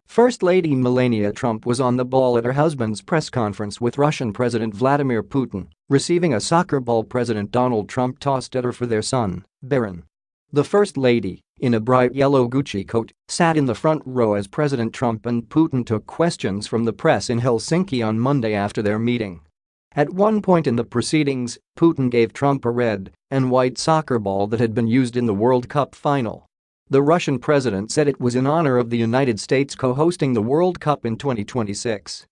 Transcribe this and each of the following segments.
First Lady Melania Trump was on the ball at her husband's press conference with Russian President Vladimir Putin, receiving a soccer ball President Donald Trump tossed at her for their son, Baron. The First Lady, in a bright yellow Gucci coat, sat in the front row as President Trump and Putin took questions from the press in Helsinki on Monday after their meeting. At one point in the proceedings, Putin gave Trump a red and white soccer ball that had been used in the World Cup final. The Russian president said it was in honor of the United States co-hosting the World Cup in 2026.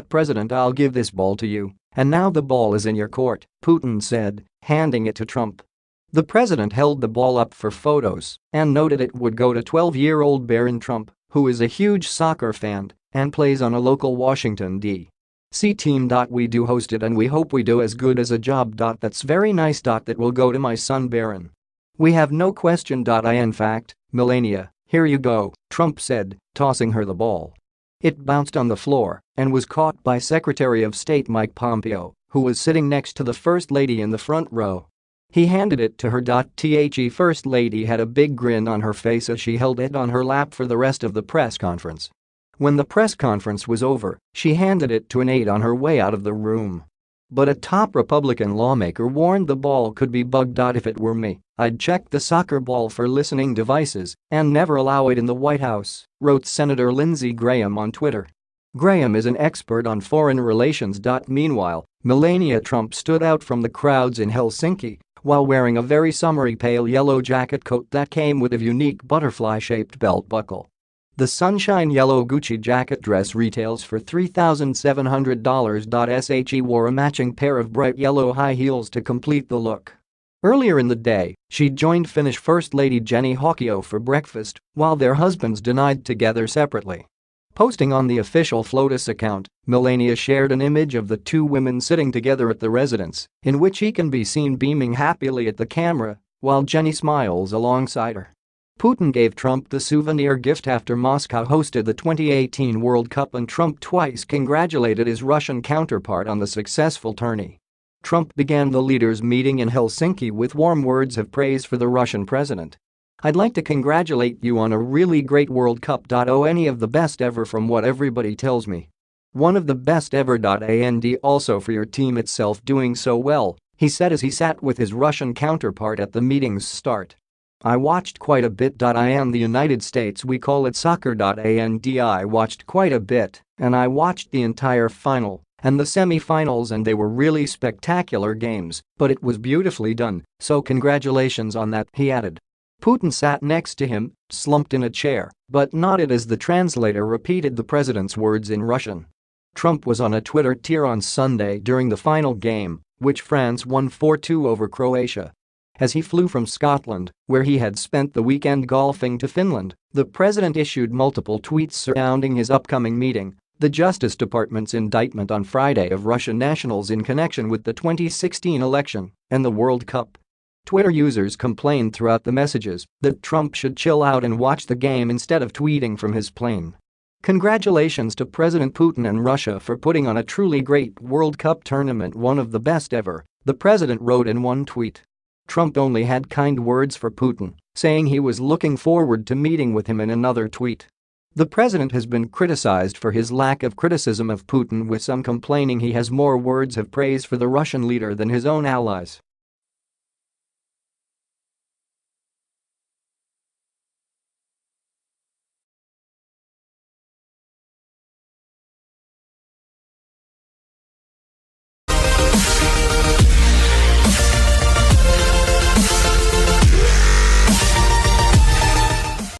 President, I'll give this ball to you, and now the ball is in your court, Putin said, handing it to Trump. The president held the ball up for photos and noted it would go to 12-year-old Baron Trump, who is a huge soccer fan and plays on a local Washington, D.C. team. We do host it and we hope we do as good as a job. That's very nice. That will go to my son Baron. We have no question. In fact, Melania, here you go, Trump said, tossing her the ball. It bounced on the floor and was caught by Secretary of State Mike Pompeo, who was sitting next to the First Lady in the front row. He handed it to her. The First Lady had a big grin on her face as she held it on her lap for the rest of the press conference. When the press conference was over, she handed it to an aide on her way out of the room. But a top Republican lawmaker warned the ball could be bugged. If it were me, I'd check the soccer ball for listening devices and never allow it in the White House, wrote Senator Lindsey Graham on Twitter. Graham is an expert on foreign relations. Meanwhile, Melania Trump stood out from the crowds in Helsinki while wearing a very summery pale yellow jacket coat that came with a unique butterfly-shaped belt buckle. The sunshine yellow Gucci jacket dress retails for $3,700. She wore a matching pair of bright yellow high heels to complete the look. Earlier in the day, she joined Finnish First Lady Jenny Haukiö for breakfast, while their husbands dined together separately. Posting on the official Flotus account, Melania shared an image of the two women sitting together at the residence, in which he can be seen beaming happily at the camera, while Jenny smiles alongside her. Putin gave Trump the souvenir gift after Moscow hosted the 2018 World Cup, and Trump twice congratulated his Russian counterpart on the successful tourney. Trump began the leaders' meeting in Helsinki with warm words of praise for the Russian president. I'd like to congratulate you on a really great World Cup. Any of the best ever from what everybody tells me. One of the best ever. And also for your team itself doing so well, he said as he sat with his Russian counterpart at the meeting's start. I watched quite a bit. In the United States we call it soccer. And I watched quite a bit, and I watched the entire final and the semi-finals, and they were really spectacular games, but it was beautifully done, so congratulations on that, he added. Putin sat next to him, slumped in a chair, but nodded as the translator repeated the president's words in Russian. Trump was on a Twitter tear on Sunday during the final game, which France won 4-2 over Croatia. As he flew from Scotland, where he had spent the weekend golfing, to Finland, the president issued multiple tweets surrounding his upcoming meeting, the Justice Department's indictment on Friday of Russian nationals in connection with the 2016 election, and the World Cup. Twitter users complained throughout the messages that Trump should chill out and watch the game instead of tweeting from his plane. Congratulations to President Putin and Russia for putting on a truly great World Cup tournament, one of the best ever, the president wrote in one tweet. Trump only had kind words for Putin, saying he was looking forward to meeting with him in another tweet. The president has been criticized for his lack of criticism of Putin, with some complaining he has more words of praise for the Russian leader than his own allies.